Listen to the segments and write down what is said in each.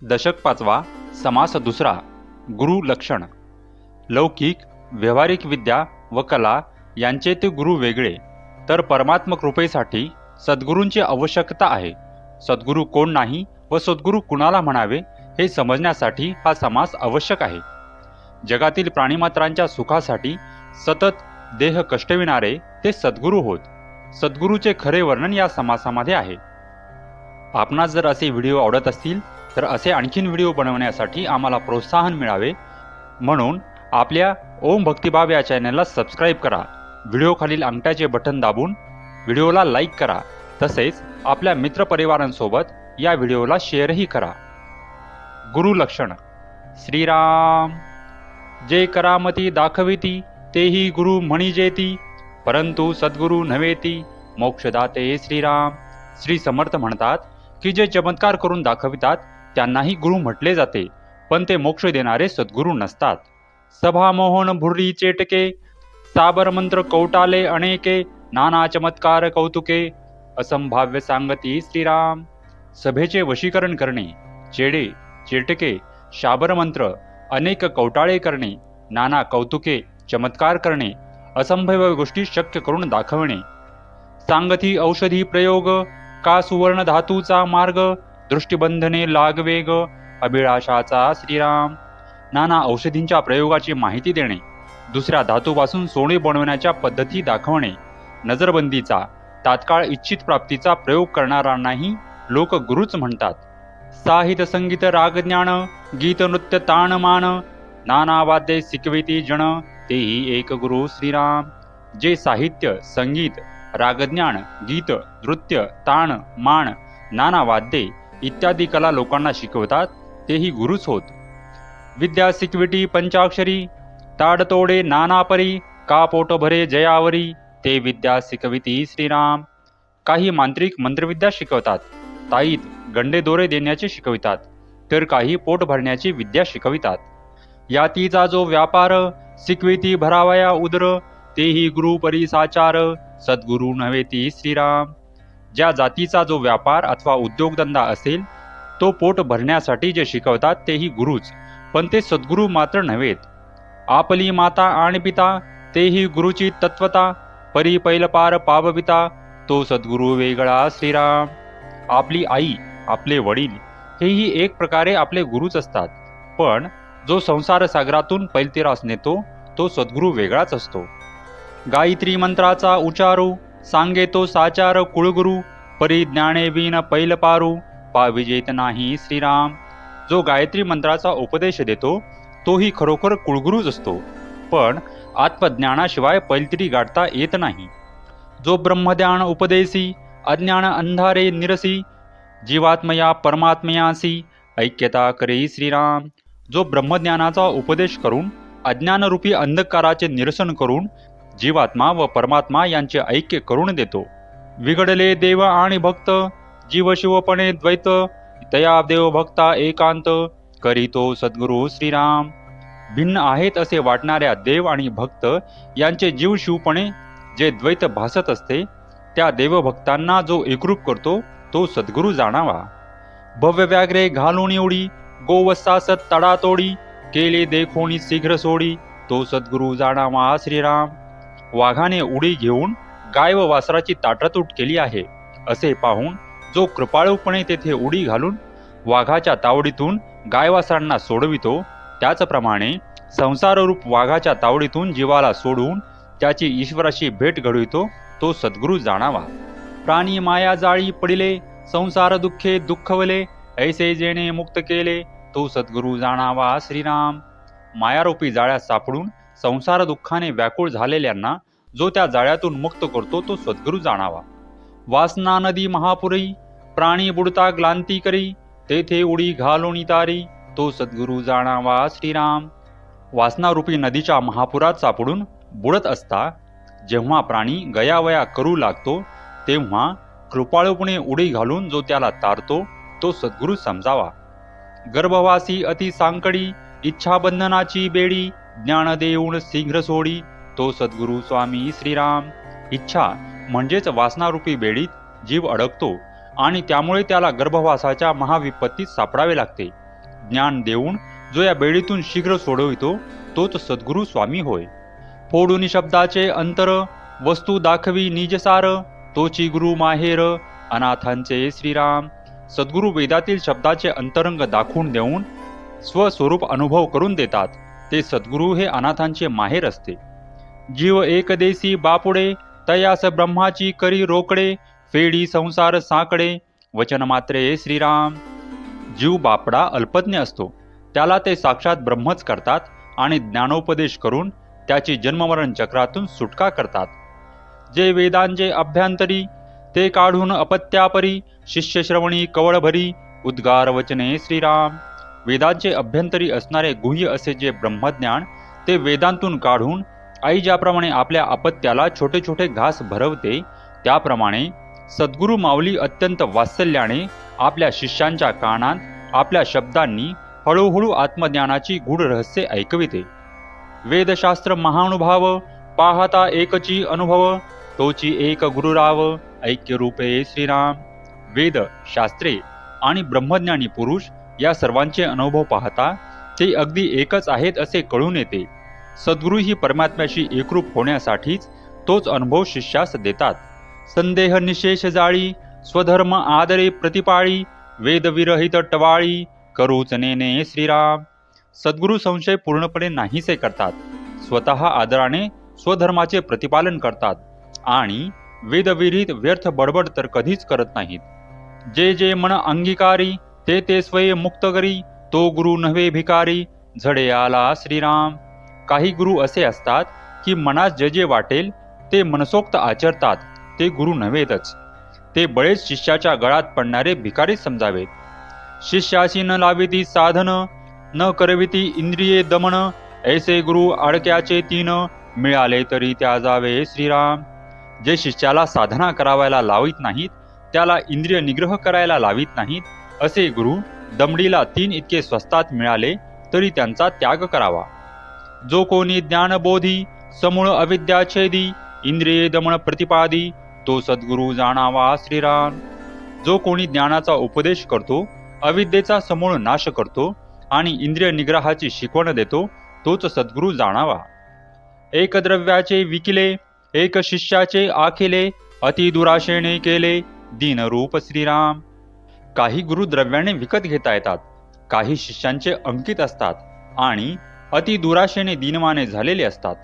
दशक पाचवा. समास दुसरा. गुरु लक्षण. लौकिक व्यावहारिक विद्या व कला यांचे ते गुरु वेगळे, तर परमात्म कृपेसाठी सद्गुरूंची आवश्यकता आहे. सद्गुरू कोण नाही व सद्गुरू कुणाला म्हणावे हे समजण्यासाठी हा समास आवश्यक आहे. जगातील प्राणीमात्रांच्या सुखासाठी सतत देह कष्टविणारे ते सद्गुरू होत. सद्गुरूचे खरे वर्णन या समासामध्ये आहे. आपणास जर असे व्हिडिओ आवडत असतील तर असे आणखीन व्हिडिओ बनवण्यासाठी आम्हाला प्रोत्साहन मिळावे म्हणून आपल्या ओम भक्तिभाव या चॅनलला सबस्क्राईब करा. व्हिडिओ खालील अंगठ्याचे बटन दाबून व्हिडिओला लाईक करा. तसेच आपल्या मित्रपरिवारांसोबत या व्हिडिओला शेअरही करा. गुरु लक्षण. श्रीराम. जे करामती दाखविती तेही गुरु म्हणिजेती, परंतु सद्गुरु नव्हेती मोक्षदाते श्रीराम. श्री समर्थ म्हणतात की जे चमत्कार करून दाखवितात त्यांनाही गुरु म्हटले जाते, पण ते मोक्ष देणारे सद्गुरू नसतात. सभा मोहन भुर्री चेटके, साबर मंत्र कौटाले अनेके, नाना चमत्कार कौतुके, असंभाव्य सांगती श्रीराम. सभेचे वशीकरण करणे, चेडे चेटके, शाबर मंत्र, अनेक कौटाळे करणे, नाना कौतुके चमत्कार करणे, असंभाव्य गोष्टी शक्य करून दाखवणे. सांगती औषधी प्रयोग, का सुवर्ण धातूचा मार्ग, दृष्टिबंधने लागवेग, अभिलाषाचा श्रीराम. नाना औषधींच्या प्रयोगाची माहिती देणे, दुसऱ्या धातूपासून सोने बनवण्याच्या पद्धती दाखवणे, नजरबंदीचा तात्काळ इच्छित प्राप्तीचा प्रयोग करणाऱ्यांनाही लोक गुरुच म्हणतात. साहित्य संगीत रागज्ञान, गीत नृत्य ताणमान, नाना वाद्ये शिकविती जन, तेही एक गुरु श्रीराम. जे साहित्य संगीत रागज्ञान गीत नृत्य ताण मान नाना वाद्ये इत्यादी कला लोकांना शिकवतात तेही गुरुच होत. विद्या शिकविटी पंचाक्षरी, ताडतोडे नानापरी, का पोट भरे जयावरी, ते विद्या शिकविती श्रीराम. काही मांत्रिक मंत्रविद्या शिकवतात, ताईत गंडे दोरे देण्याचे शिकवितात, तर काही पोट भरण्याची विद्या शिकवितात. यातीचा जो व्यापार, शिकविती भरावया उदर, तेही गुरु परी साचार, सद्गुरू नव्हेती श्रीराम. ज्या जातीचा जो व्यापार अथवा उद्योगधंदा असेल तो पोट भरण्यासाठी जे शिकवतात तेही गुरुच, पण ते सद्गुरू मात्र नव्हेत. आपली माता आणि पिता, तेही गुरुची तत्वता, परी पैलपार पावविता, तो सद्गुरू वेगळा श्रीराम. आपली आई आपले वडील हेही एक प्रकारे आपले गुरुच असतात, पण जो संसार सागरातून पैलतीरास नेतो तो सद्गुरू वेगळाच असतो. गायत्री मंत्राचा उच्चारू, सांगे तो साचार कुळगुरु, परी ज्ञाने विन पैलपारू, पाविजेत नाही श्रीराम. जो गायत्री मंत्राचा उपदेश देतो तोही खरोखर कुळगुरूच असतो, पण आत्मज्ञानाशिवाय पैलतिरी गाठता येत नाही. जो ब्रह्मज्ञान उपदेशी, अज्ञान अंधारे निरसी, जीवात्मया परमात्मयासी, ऐक्यता करे श्रीराम. जो ब्रह्मज्ञानाचा उपदेश करून अज्ञानरूपी अंधकाराचे निरसन करून जीवात्मा व परमात्मा यांचे ऐक्य करून देतो. विघडले देव आणि भक्त, जीव शिवपणे द्वैत, तया देव भक्ता एकांत, करीतो सद्गुरू श्रीराम. भिन्न आहेत असे वाटणाऱ्या देव आणि भक्त यांचे जीव शिवपणे जे द्वैत भासत असते त्या देवभक्तांना जो एकरूप करतो तो सद्गुरू जाणावा. भव्य व्याघ्रे घालून उडी, गोवत्सास तडातोडी, केले देखोनी शीघ्र सोडी, तो सद्गुरू जाणावा श्रीराम. वाघाने उडी घेऊन गाय व वासराची ताटातूट केली आहे असे पाहून जो कृपाळूपणे तेथे उडी घालून वाघाच्या तावडीतून गायवासरांना सोडवितो, त्याचप्रमाणे संसाररूप वाघाच्या तावडीतून जीवाला सोडून त्याची ईश्वराशी भेट घडवितो तो सद्गुरू जाणावा. प्राणी माया जाळी पडिले, संसार दुःखे दुःखवले, ऐसे जेणे मुक्त केले, तो सद्गुरू जाणावा श्रीराम. मायारूपी जाळ्यात सापडून संसार दुःखाने व्याकुळ झालेल्यांना जो त्या जाळ्यातून मुक्त करतो तो सद्गुरू जाणावा. वासना नदी महापुरी, प्राणी बुडता ग्लांती करी, तेथे उडी घालून तारी, तो सद्गुरू जाणावा श्रीराम. वासनारूपी नदीच्या महापुरात सापडून बुडत असता जेव्हा प्राणी गयावया करू लागतो तेव्हा कृपाळूपणे उडी घालून जो त्याला तारतो तो सद्गुरू समजावा. गर्भवासी अति सांकडी, इच्छाबंधनाची बेडी, ज्ञान देऊन शीघ्र सोडी, तो सद्गुरू स्वामी श्रीराम. इच्छा म्हणजेच वासनारूपी बेडीत जीव अडकतो आणि त्यामुळे त्याला गर्भवासाच्या महाविपत्तीत सापडावे लागते. ज्ञान देऊन जो या बेडीतून शीघ्र सोडवितो तोच सद्गुरू स्वामी होय. फोडून शब्दाचे अंतर वस्तू दाखवी निजसार, तोची गुरु माहेर अनाथांचे श्रीराम. सद्गुरू वेदातील शब्दाचे अंतरंग दाखवून देऊन स्वस्वरूप अनुभव करून देतात. ते सद्गुरू हे अनाथांचे माहेर असते. जीव एकदेशी बापुडे तयास ब्रह्माची करी रोकडे, फेडी संसार साकडे वचन मात्रे श्रीराम. जीव बापडा अल्पज्ञ असतो, त्याला ते साक्षात ब्रह्मच करतात आणि ज्ञानोपदेश करून त्याची जन्ममरण चक्रातून सुटका करतात. जे वेदांचे अभ्यंतरी ते काढून अपत्यापरी, शिष्य श्रवणी कवळभरी उद्गार वचने श्रीराम. वेदांचे अभ्यंतरी असणारे गुह्य असे जे ब्रह्मज्ञान ते वेदांतून काढून आई ज्याप्रमाणे आपल्या अपत्याला छोटे छोटे घास भरवते, त्याप्रमाणे सद्गुरू माऊली अत्यंत वात्सल्याने आपल्या शिष्यांच्या कानात आपल्या शब्दांनी हळूहळू आत्मज्ञानाची गूढ रहस्ये ऐकविते. वेदशास्त्र महानुभाव पाहता एकची अनुभव, तोची एक गुरुराव ऐक्य रूपे श्रीराम. वेद शास्त्रे आणि ब्रह्मज्ञानी पुरुष या सर्वांचे अनुभव पाहता ते अगदी एकच आहेत असे कळून येते. सद्गुरू ही परमात्म्याशी एकरूप होण्यासाठीच तोच अनुभव शिष्यास देतात. संदेह निशेष जाळी स्वधर्म आदरे प्रतिपाळी, वेदविरहित टवाळी करूच नेने श्रीराम. सद्गुरू संशय पूर्णपणे नाहीसे करतात, स्वतः आदराने स्वधर्माचे प्रतिपालन करतात आणि वेदविरहित व्यर्थ बडबड तर कधीच करत नाहीत. जे जे मन अंगीकारी ते ते स्वय मुक्त करी, तो गुरु नव्हे भिकारी झडे आला श्रीराम. काही गुरु असे असतात की मनास जे जे वाटेल ते मनसोक्त आचरतात, ते गुरु नव्हेतच. ते बळेच शिष्याच्या गळात पडणारे भिकारी समजावेत. शिष्याशी न लाविती साधन, न करविती इंद्रिये दमन, ऐसे गुरु अडक्याचे तीन, मिळाले तरी त्या जावे श्रीराम. जे शिष्याला साधना करावायला लावित नाहीत, त्याला इंद्रिय निग्रह करायला लावित नाहीत, असे गुरु दमडीला 3 इतके स्वस्तात मिळाले तरी त्यांचा त्याग करावा. जो कोणी ज्ञानबोधी समूळ अविद्याछेदी, इंद्रिये दमन प्रतिपादी, तो सद्गुरू जाणावा श्रीराम. जो कोणी ज्ञानाचा उपदेश करतो, अविद्येचा समूळ नाश करतो आणि इंद्रिय निग्रहाची शिकवण देतो, तोच सद्गुरू जाणावा. एक द्रव्याचे विकिले एक शिष्याचे आखिले, अति दुराशेने केले दीनरूप श्रीराम. काही गुरु द्रव्याने विकत घेता येतात, काही शिष्यांचे अंकित असतात आणि अति दुराशेने दीनवाने झालेले असतात.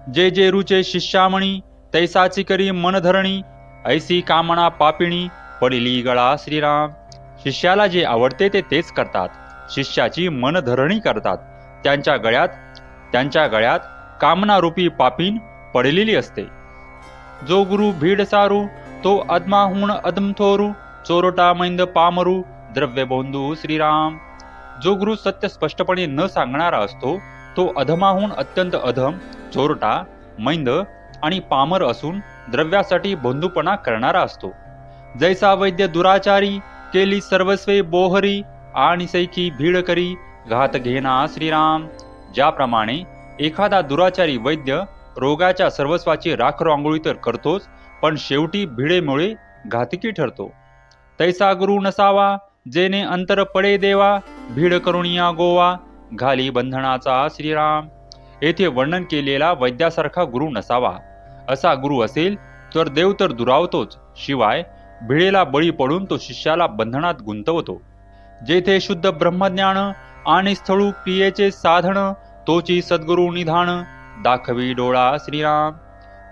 जे जे रुचे शिष्यामणी तैसाची करी मनधरणी, ऐसी कामना पापिणी पडिली गळा श्रीराम. शिष्याला जे आवडते ते तेच करतात, शिष्याची मनधरणी करतात. त्यांच्या गळ्यात कामनारूपी पापीन पडलेली असते. जो गुरु भीड सारू तो अधमाहून अधमथोरू, चोरटा मैंद पामरू द्रव्यबोंधू श्रीराम. जो गुरु सत्य स्पष्टपणे न सांगणारा असतो, तो अधमाहून अत्यंत अधम, चोरटा, मैंद आणि पामर असून द्रव्यासाठी बंधुपणा करणारा असतो. जैसा वैद्य दुराचारी केली सर्वस्वे बोहरी, आणि सैकी भीड करी घात घेना श्रीराम. ज्याप्रमाणे एखादा दुराचारी वैद्य रोगाच्या सर्वस्वाची राखरांगोळी तर करतोच, पण शेवटी भिडेमुळे घातकी ठरतो. तैसा गुरु नसावा जेने अंतर पडे देवा, भीड करुणिया गोवा घाली बंधनाचा श्रीराम. येथे वर्णन केलेला वैद्यासारखा गुरु नसावा. असा गुरु असेल तर देव तर दुरावतोच, शिवाय भिडेला बळी पडून तो शिष्याला बंधनात गुंतवतो. जेथे शुद्ध ब्रह्मज्ञान आणि स्थळू क्रियेचे साधन, तोची सद्गुरु निधान दाखवी डोळा श्रीराम.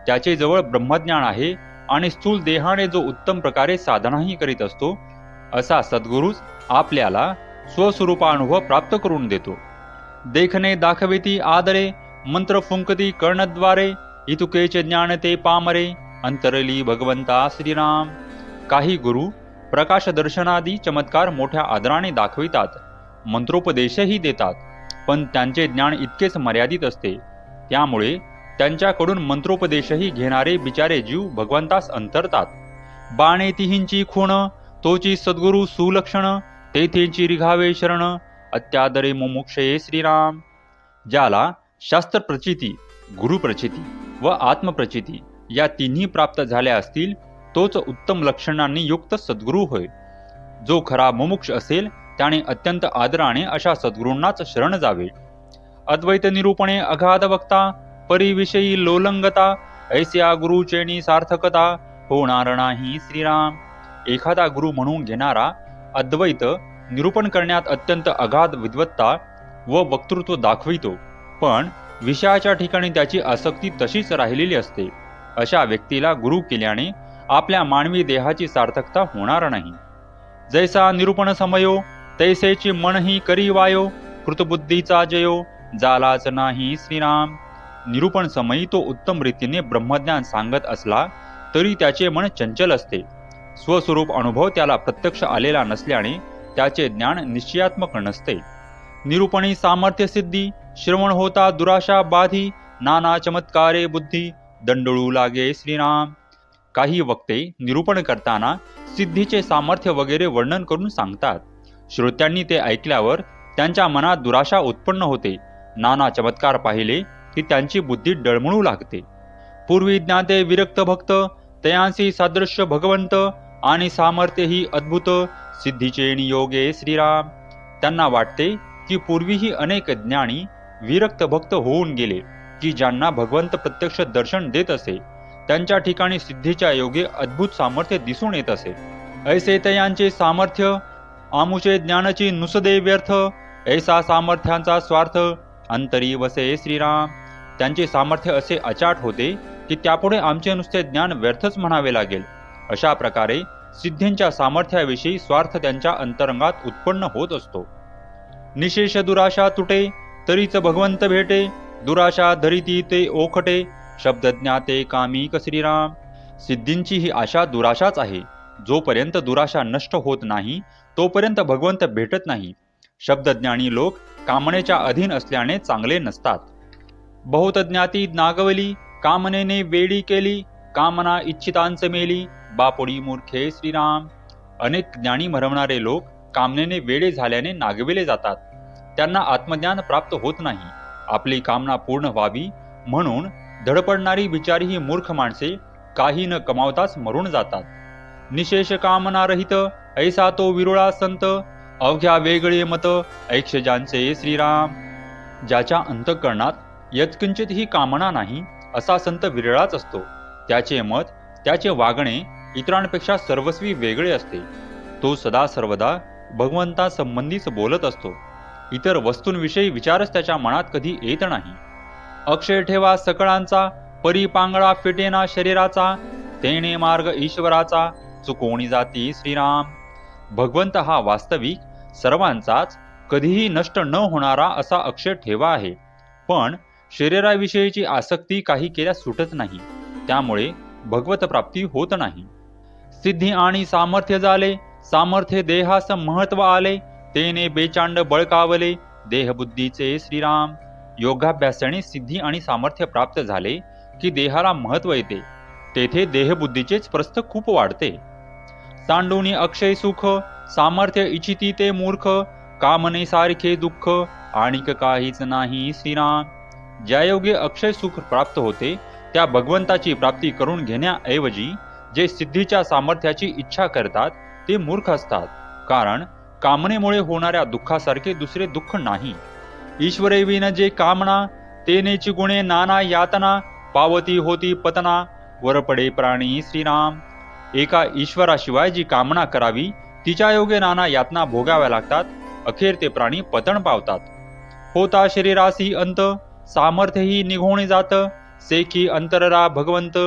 त्याचे जवळ ब्रह्मज्ञान आहे आणि स्थूल देहाने जो उत्तम प्रकारे साधनाही करीत असतो, असा सद्गुरूच आपल्याला स्वस्वरूपानुभव प्राप्त करून देतो. देखणे दाखविती आदरे मंत्र फुंकती कर्णद्वारे, इतुकेचे ज्ञान ते पामरे अंतरली भगवंता श्रीराम. काही गुरु प्रकाश दर्शनादी चमत्कार मोठ्या आदराने दाखवितात, मंत्रोपदेशही देतात, पण त्यांचे ज्ञान इतकेच मर्यादित असते. त्यामुळे त्यांच्याकडून मंत्रोपदेशही घेणारे बिचारे जीव भगवंतास अंतरतात. बाणे तिहींची खूण तोची सद्गुरु सुलक्षण, तेथेची रिघावे शरण अत्यादरे मुमुक्षये श्रीराम. ज्याला शास्त्र प्रचिती, गुरु प्रचिती व आत्मप्रचिती या तिन्ही प्राप्त झाल्या असतील, तोच उत्तम लक्षणांनी युक्त सद्गुरू होय. जो खरा मुमुक्ष असेल त्याने अत्यंत आदराने अशा सद्गुरूंनाच शरण जावे. अद्वैत निरूपणे अगाध वक्ता, परिविषयी लोलंगता, ऐस्या गुरुचेणी सार्थकता, होणार नाही श्रीराम. एखादा गुरु म्हणून घेणारा अद्वैत निरूपण करण्यात अत्यंत अगाध विद्वत्ता व वक्तृत्व दाखवितो, पण विषयाच्या ठिकाणी त्याची आसक्ती तशीच राहिलेली असते. अशा व्यक्तीला गुरु केल्याने आपल्या मानवी देहाची सार्थकता होणार नाही. जैसा निरूपण समयो, तैसेची मनही करी वायो, कृतबुद्धीचा जयो, जालाच नाही श्रीराम. निरूपण समयी तो उत्तम रीतीने ब्रह्मज्ञान सांगत असला तरी त्याचे मन चंचल असते. स्वस्वरूप अनुभव त्याला प्रत्यक्ष आलेला नसल्याने त्याचे ज्ञान निश्चयात्मक नसते. निरूपणी सामर्थ्य सिद्धी, श्रवण होता दुराशा बाधी, नाना चमत्कारे बुद्धी, दंडळू लागे श्रीराम. काही वक्ते निरूपण करताना सिद्धीचे सामर्थ्य वगैरे वर्णन करून सांगतात. श्रोत्यांनी ते ऐकल्यावर त्यांच्या मनात दुराशा उत्पन्न होते. नाना चमत्कार पाहिले की त्यांची बुद्धी डळमळू लागते. पूर्वी ज्ञाते विरक्त भक्त, तयांसी सादृश्य भगवंत, आणि सामर्थ्य ही अद्भुत, सिद्धीचे नियोगे श्रीराम. त्यांना वाटते की पूर्वीही अनेक ज्ञानी विरक्त भक्त होऊन गेले की ज्यांना भगवंत प्रत्यक्ष दर्शन देत असे, त्यांच्या ठिकाणी सिद्धीच्या योगे अद्भुत सामर्थ्य दिसून येत असे. ऐसे तयांचे सामर्थ्य, आमुचे ज्ञानाची नुसदे व्यर्थ, ऐसा सामर्थ्यांचा स्वार्थ, अंतरी वसे श्रीराम. त्यांचे सामर्थ्य असे अचाट होते की त्यापुढे आमचे नुसते ज्ञान व्यर्थच म्हणावे लागेल. अशा प्रकारे सिद्धींच्या सामर्थ्याविषयी स्वार्थ त्यांच्या अंतरंगात उत्पन्न होत असतो. निशेष दुराशा तुटे, तरीच भगवंत भेटे, दुराशा धरिती ते ओखटे, शब्द ज्ञाते कामिक श्रीराम. सिद्धींची ही आशा दुराशाच आहे. जोपर्यंत दुराशा नष्ट होत नाही तोपर्यंत भगवंत भेटत नाही. शब्दज्ञानी लोक कामनेच्या अधीन असल्याने चांगले नसतात. बहुत ज्ञाती नागवली, कामनेने वेडी केली, कामना इच्छितांच मेली, बापोडी मूर्खे श्रीराम. अनेक ज्ञानी म्हणवणारे लोक कामनेने वेडे झाल्याने नागविले जातात. त्यांना आत्मज्ञान प्राप्त होत नाही. आपली कामना पूर्ण व्हावी म्हणून धडपडणारी बिचारी ही मूर्ख माणसे काही न कमावताच मरून जातात. निशेष कामना रहित, ऐसा तो विरुळा संत, अवघ्या वेगळे मत, ऐक्षजांचे श्रीराम. ज्याच्या अंतःकरणात यत्किंचित ही कामना नाही असा संत विरळाच असतो. त्याचे मत, त्याचे वागणे इतरांपेक्षा सर्वस्वी वेगळे असते. तो सदा सर्वदा भगवंता संबंधीच बोलत असतो. इतर वस्तूंविषयी विचारच त्याच्या मनात कधी येत नाही. अक्षय ठेवा सकळांचा, परी पांगळा फिटेना शरीराचा, तेणे मार्ग ईश्वराचा, चुकोणी जाती श्रीराम. भगवंत हा वास्तविक सर्वांचाच कधीही नष्ट न होणारा असा अक्षय ठेवा आहे. पण शरीराविषयीची आसक्ती काही केल्यास सुटत नाही. त्यामुळे भगवत प्राप्ती होत नाही. सिद्धी आणि सामर्थ्य झाले, सामर्थ्य देहास महत्व आले, तेने बेचांड बळकावले, देहबुद्धीचे श्रीराम. योगाभ्यासाने सिद्धी आणि सामर्थ्य प्राप्त झाले की देहाला महत्व येते. तेथे देहबुद्धीचेच प्रस्थ खूप वाढते. सांडूनी अक्षय सुख, सामर्थ्य इच्छिती ते मूर्ख, कामने सारखे दुःख, आणिक काहीच नाही श्रीराम. ज्यायोगे अक्षय सुख प्राप्त होते त्या भगवंताची प्राप्ती करून घेण्याऐवजी जे सिद्धीच्या सामर्थ्याची इच्छा करतात ते मूर्ख असतात. कारण कामनेमुळे होणाऱ्या दुःखासारखे दुसरे दुःख नाही. ईश्वरे विन जे कामना, तेनेची गुणे नाना यातना, पावती होती पतना, वरपडे प्राणी श्रीराम. एका ईश्वराशिवाय जी कामना करावी तिच्या योगे नाना यातना भोगाव्या लागतात. अखेर ते प्राणी पतन पावतात. होता शरीरासी अंत, सामर्थ्यही निघून जात, सेकी अंतररा भगवंत,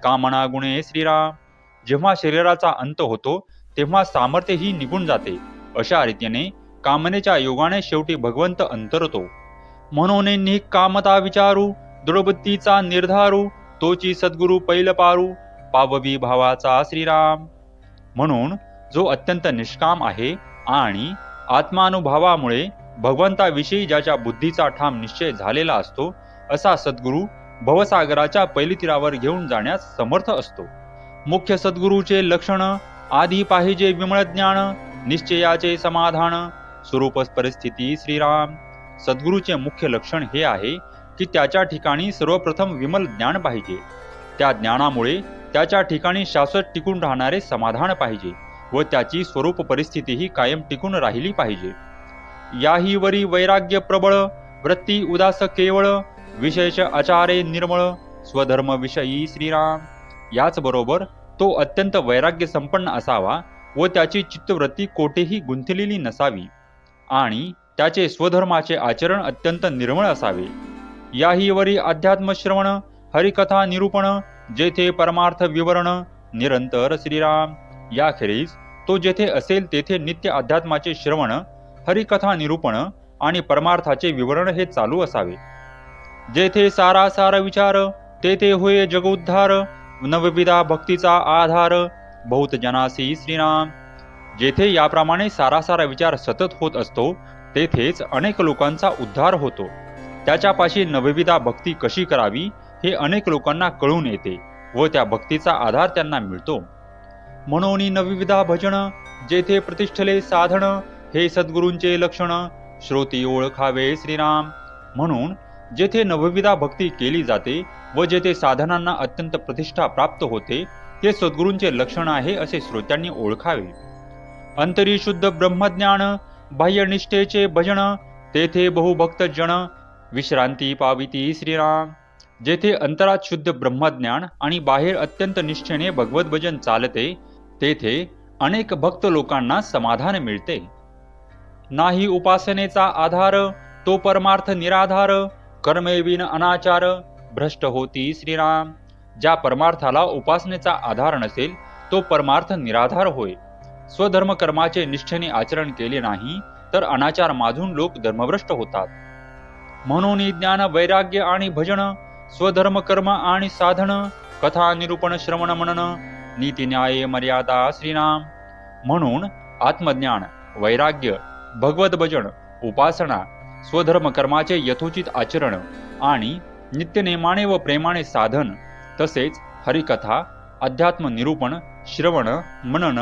कामना गुणे श्रीराम. जेव्हा शरीराचा अंत होतो तेव्हा सामर्थ्यही निघून जाते. अशा रीतीने कामनेच्या योगाने शेवटी भगवंत अंतरतो. म्हणून निक कामता विचारू, दृढबुद्धीचा निर्धारू, तोची सद्गुरु पैल पारू, पाववी भावाचा श्रीराम. म्हणून जो अत्यंत निष्काम आहे आणि आत्मानुभवामुळे भगवंताविषयी ज्याच्या बुद्धीचा ठाम निश्चय झालेला असतो असा सद्गुरु भवसागराच्या पैलतीरावर घेऊन जाण्यास समर्थ असतो. मुख्य सद्गुरूचे लक्षण, आधी पाहिजे विमळ ज्ञान, निश्चयाचे समाधान, स्वरूप परिस्थिती श्रीराम. सद्गुरूचे मुख्य लक्षण हे आहे की त्याच्या ठिकाणी सर्वप्रथम विमल ज्ञान पाहिजे. त्या ज्ञानामुळे त्याच्या ठिकाणी शाश्वत टिकून राहणारे समाधान पाहिजे व त्याची स्वरूप परिस्थितीही कायम टिकून राहिली पाहिजे. याही वरी वैराग्य प्रबळ, वृत्ती उदास केवळ, विशेष आचारे निर्मळ, स्वधर्म विषयी श्रीराम. याचबरोबर तो अत्यंत वैराग्य संपन्न असावा व त्याची चित्तवृत्ती कोठेही गुंतलेली नसावी आणि त्याचे स्वधर्माचे आचरण अत्यंत निर्मळ असावे. याही वरी अध्यात्म श्रवण, हरिकथा निरूपण, जेथे परमार्थ विवरण, निरंतर श्रीराम. याखेरीज तो जेथे असेल तेथे नित्य अध्यात्माचे श्रवण, हरिकथा निरूपण आणि परमार्थाचे विवरण हे चालू असावे. जेथे सारासार विचार, तेथे होय जगोद्धार, नवविधा भक्तीचा आधार, बहुत जनासी श्रीराम. जेथे याप्रमाणे सारासार विचार सतत होत असतो तेथेच अनेक लोकांचा उद्धार होतो. त्याच्यापाशी नवविधा भक्ती कशी करावी हे अनेक लोकांना कळून येते व त्या भक्तीचा आधार त्यांना मिळतो. म्हणून नवविधा भजन, जेथे प्रतिष्ठले साधन, हे सद्गुरूंचे लक्षण, श्रोती ओळखावे श्रीराम. म्हणून जेथे नवविधा भक्ती केली जाते व जेथे साधनांना अत्यंत प्रतिष्ठा प्राप्त होते ते सद्गुरूंचे लक्षण आहे असे श्रोत्यांनी ओळखावे. अंतरी शुद्ध ब्रह्मज्ञान, बाह्यनिष्ठेचे भजन, तेथे बहुभक्त जन, विश्रांती पाविती श्रीराम. जेथे अंतरात शुद्ध ब्रह्मज्ञान आणि बाहेर अत्यंत निष्ठेने भगवत भजन चालते तेथे अनेक भक्त लोकांना समाधान मिळते. नाही उपासनेचा आधार, तो परमार्थ निराधार, कर्मे विन अनाचार, भ्रष्ट होती श्रीराम. ज्या परमार्थाला उपासनेचा आधार नसेल तो परमार्थ निराधार होय. स्वधर्म कर्माचे निष्ठेने आचरण केले नाही तर अनाचार माजून लोक धर्मभ्रष्ट होतात. म्हणून ज्ञान वैराग्य आणि भजन, स्वधर्म कर्म आणि साधन, कथा निरूपण श्रवण मनन, नीती न्याय मर्यादा श्रीराम. म्हणून आत्मज्ञान, वैराग्य, भगवत भजन, उपासना, स्वधर्म कर्माचे यथोचित आचरण आणि नित्यनेमाने व प्रेमाने साधन, तसेच हरिकथा, अध्यात्म निरूपण, श्रवण मनन,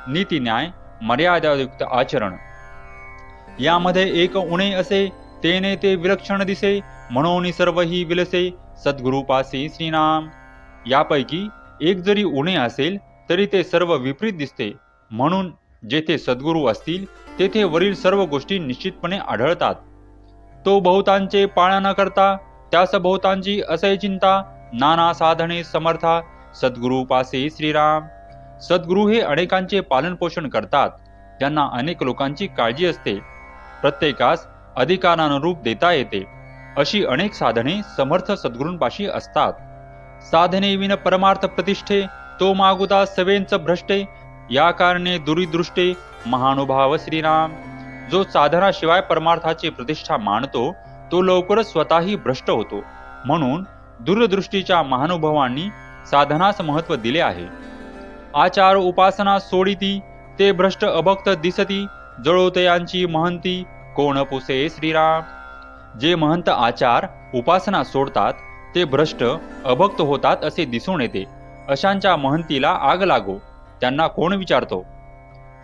नीती न्याय मर्यादायुक्त आचरण, यामध्ये एक उणे असे, तेने ते विलक्षण दिसे, म्हणून सर्वही विलसे, सद्गुरूपासी श्रीनाम. यापैकी एक जरी उणे असेल तरी ते सर्व विपरीत दिसते. म्हणून जेथे सद्गुरू असतील तेथे वरील सर्व गोष्टी निश्चितपणे आढळतात. तो बहुतांचे पाळन करता, त्यास बहुतांची असे चिंता, नाना साधने समर्था, सद्गुरूपासी श्रीराम. सद्गुरू हे अनेकांचे पालन पोषण करतात. त्यांना अनेक लोकांची काळजी असते. प्रत्येकास अधिकारानुरूप देता येते. अशी अनेक साधने समर्थ सद्गुरूंपाशी असतात. साधने विन परमार्थ प्रतिष्ठे, तो मागुता सवेंच भ्रष्टे, या कारणे दुरीदृष्टे, महानुभाव श्रीराम. जो साधनाशिवाय परमार्थाची प्रतिष्ठा मानतो तो लवकरच स्वतःही भ्रष्ट होतो. म्हणून दूरदृष्टीच्या महानुभावांनी साधनास महत्व दिले आहे. आचार उपासना सोडिती, ते भ्रष्ट अभक्त दिसती, जळोतयांची महंती, कोण पुसे श्रीराम. जे महंत आचार उपासना सोडतात ते भ्रष्ट अभक्त होतात असे दिसून येते. अशांच्या महंतीला आग लागो, त्यांना कोण विचारतो.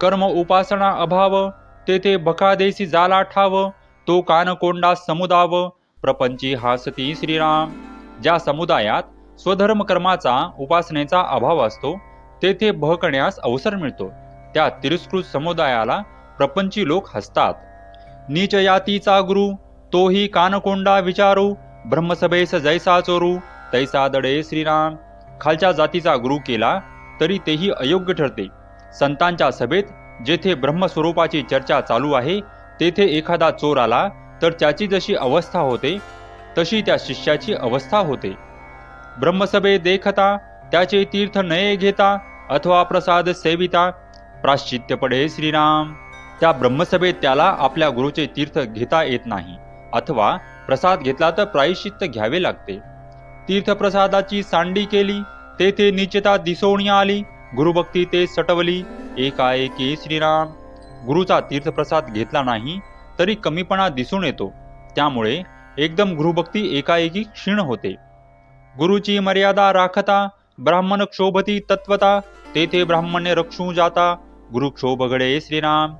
कर्म उपासना अभाव, तेथे बकादेसी जाला ठाव, तो कानकोंडा समुदाव, प्रपंची हासती श्रीराम. ज्या समुदायात स्वधर्म कर्माचा उपासनेचा अभाव असतो तेथे बहकण्यास अवसर मिळतो. त्या तिरस्कृत समुदायाला प्रपंची लोक हसतात. नीच यातीचा गुरु, तोही कानकोंडा विचारू, ब्रह्मसभेस जैसा चोरू, तैसा दडे श्रीराम. खालच्या जातीचा गुरु केला तरी तेही अयोग्य ठरते. संतांच्या सभेत जेथे ब्रह्मस्वरूपाची चर्चा चालू आहे तेथे एखादा चोर आला तर त्याची जशी अवस्था होते तशी त्या शिष्याची अवस्था होते. ब्रह्मसभे देखता, त्याचे तीर्थ नये घेता, अथवा प्रसाद सेविता, प्राश्चित्य पडे श्रीराम. त्या ब्रह्मसभेत त्याला आपल्या गुरुचे तीर्थ घेता येत नाही अथवा प्रसाद घेतला तर प्रायश्चित्त घ्यावे लागते. तीर्थप्रसादाची सांडी केली, तेथे नीचता दिसोणी आली, गुरुभक्ती ते सटवली, एकाएकी श्रीराम. गुरुचा तीर्थप्रसाद घेतला नाही तरी कमीपणा दिसून येतो. त्यामुळे एकदम गुरुभक्ती एकाएकी क्षीण होते. गुरुची मर्यादा राखता, ब्राह्मण क्षोभती तत्वता, तेथे ब्राह्मण्य रक्षू जाता, गुरु क्षोभगडे श्रीराम.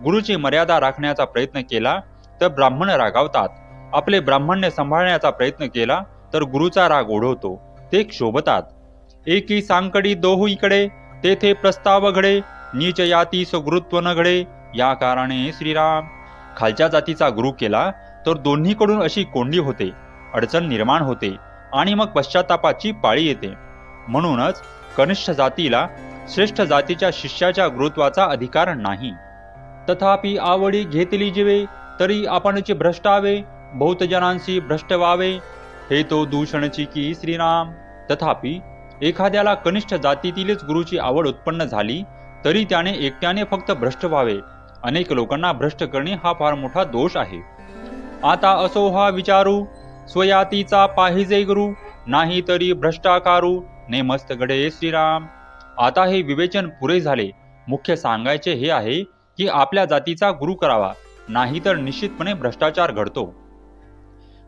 गुरुची मर्यादा राखण्याचा प्रयत्न केला तर ब्राह्मण रागावतात. आपले ब्राह्मण्य सांभाळण्याचा प्रयत्न केला तर गुरुचा राग ओढवतो, ते क्षोभतात. एकी सांकडी दोहू इकडे, तेथे प्रस्ताव घडे, नीच यातीस गुरुत्व न घडे, या कारणे श्रीराम. खालच्या जातीचा गुरु केला तर दोन्हीकडून अशी कोंडी होते, अडचण निर्माण होते आणि मग पश्चातापाची पाळी येते. म्हणूनच कनिष्ठ जातीला श्रेष्ठ जातीच्या शिष्याच्या गुरुत्वाचा अधिकार नाही. तथापि आवडी घेतली जीवे, तरी आपणची भ्रष्टावे, बहुत जनांशी भ्रष्ट व्हावे, हे तो दूषणची की श्रीराम. तथापि एखाद्याला कनिष्ठ जातीतीलच गुरुची आवड उत्पन्न झाली तरी त्याने एकट्याने फक्त भ्रष्ट व्हावे. अनेक लोकांना भ्रष्ट करणे हा फार मोठा दोष आहे. आता असो हा विचारू, स्वयातीचा पाहिजे गुरु, नाही तरी भ्रष्टाकारू, नेमस्त घडे श्रीराम. आता हे विवेचन पुरे झाले. मुख्य सांगायचे हे आहे की आपल्या जातीचा गुरु करावा, नाही तर निश्चितपणे भ्रष्टाचार घडतो.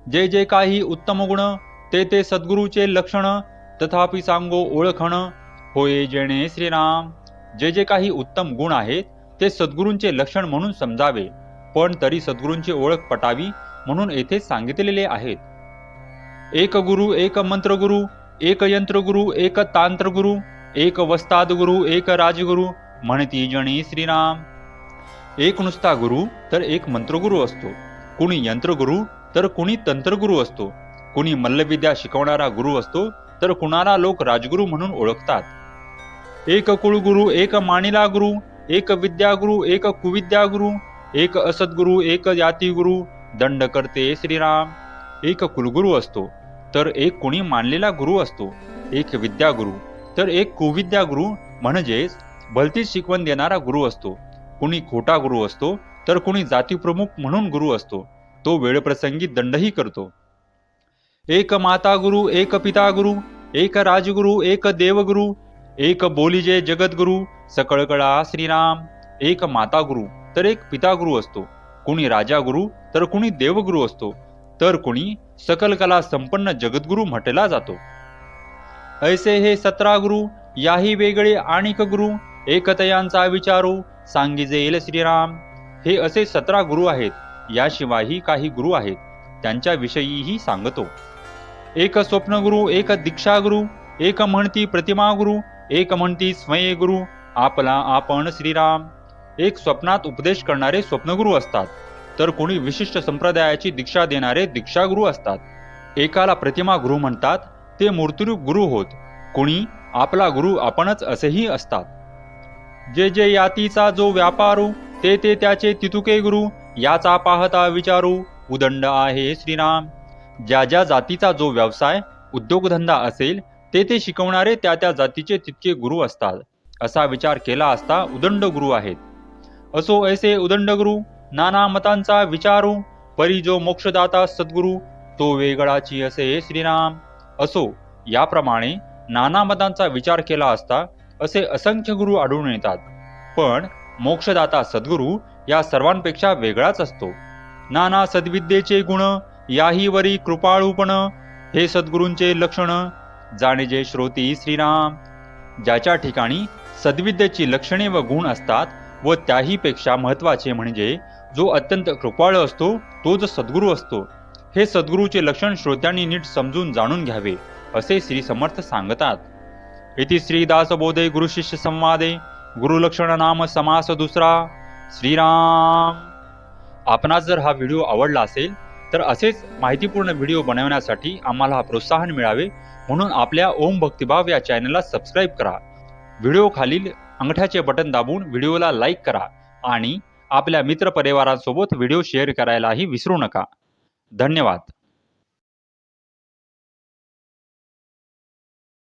जे जे काही उत्तम गुण ते ते सद्गुरूचे लक्षण, तथापि सांगो ओळखण, होय जेणे श्रीराम. जे जे काही उत्तम गुण आहेत ते सद्गुरूंचे लक्षण म्हणून समजावे, पण तरी सद्गुरूंची ओळख पटावी म्हणून येथे सांगितलेले आहेत. एक गुरु, एक मंत्र गुरु, एक यंत्र गुरु, एक तांत्र गुरु, एक वस्ताद गुरु, एक राजगुरु, म्हणती जणी श्रीराम. एक नुसता गुरु तर एक मंत्रगुरु असतो, कुणी यंत्रगुरु तर कुणी तंत्रगुरु असतो, कुणी मल्लविद्या शिकवणारा गुरु असतो तर कुणाला लोक राजगुरु म्हणून ओळखतात. एक कुळगुरु, एक मानिला गुरु, एक विद्यागुरु, एक कुविद्या गुरु, एक असद्गुरु, एक जाती गुरु, दंड करते श्रीराम. एक कुलगुरु असतो तर एक कुणी मानलेला गुरु असतो, एक विद्यागुरु तर एक कुविद्या गुरु म्हणजेच भलतीच शिकवण देणारा गुरु असतो, कुणी खोटा गुरु असतो तर कुणी जातीप्रमुख म्हणून गुरु असतो, तो वेळप्रसंगी दंडही करतो. एक माता गुरु, एक पिता गुरु, एक राजगुरु, एक देवगुरु, एक बोलीजे जगद्गुरु, सकळ कळा श्रीराम. एक माता गुरु तर एक पिता गुरु असतो, कुणी राजा गुरु तर कुणी देवगुरु असतो, तर कुणी सकल कला संपन्न जगद्गुरु म्हटला जातो. ऐसे हे 17 गुरु, याही वेगळे आणिक गुरु, एकतयांचा विचारू, सांगिजेल श्रीराम. हे असे 17 गुरु आहेत. याशिवायही काही गुरु आहेत, त्यांच्या विषयीही सांगतो. एक स्वप्नगुरु, एक दीक्षा गुरु, एक म्हणती प्रतिमा गुरु, एक म्हणती स्वये गुरु, आपला आपण श्रीराम. एक स्वप्नात उपदेश करणारे स्वप्नगुरु असतात, तर कोणी विशिष्ट संप्रदायाची दीक्षा देणारे दीक्षागुरु असतात. एकाला प्रतिमा गुरु म्हणतात, ते मूर्तिरूप गुरु होत. कोणी आपला गुरु आपणच असेही असतात. जे जे यातीचा जो व्यापारू, ते ते त्याचे तितुके गुरु, याचा पाहता विचारू, उदंड आहे श्रीराम. ज्या ज्या जातीचा जो व्यवसाय उद्योगधंदा असेल ते ते शिकवणारे त्या त्या जातीचे तितके गुरु असतात. असा विचार केला असता उदंड गुरु आहेत. असो ऐसे उदंड गुरु, नाना मतांचा विचारू, परी जो मोक्षदाता सद्गुरु, तो वेगळाची असे श्रीराम. असो याप्रमाणे नाना मतांचा विचार केला असता असे असंख्य गुरु आढळून येतात, पण मोक्षदाता सद्गुरु या सर्वांपेक्षा वेगळाच असतो. नाना सद्विद्येचे गुण, याही वरी कृपाळूपण, हे सद्गुरूंचे लक्षण, जाणीजे श्रोती श्रीराम. ज्याच्या ठिकाणी सद्विद्येची लक्षणे व गुण असतात व त्याहीपेक्षा महत्वाचे म्हणजे जो अत्यंत कृपाळ असतो तोच सद्गुरू असतो. हे सद्गुरूचे लक्षण श्रोत्यांनी नीट समजून जाणून घ्यावे असे श्री समर्थ सांगतात. इति श्री दासबोधे गुरुशिष्य संवादे गुरुलक्षण नाम समास दुसरा. श्रीराम. आपणास जर हा व्हिडिओ आवडला असेल तर असेच माहितीपूर्ण व्हिडिओ बनवण्यासाठी आम्हाला प्रोत्साहन मिळावे म्हणून आपल्या ओम भक्तिभाव या चॅनलला सबस्क्राईब करा. व्हिडिओ खालील अंगठ्याचे बटन दाबून व्हिडिओला लाईक करा आणि आपल्या मित्रपरिवारांसोबत व्हिडिओ शेअर करायलाही विसरू नका. धन्यवाद.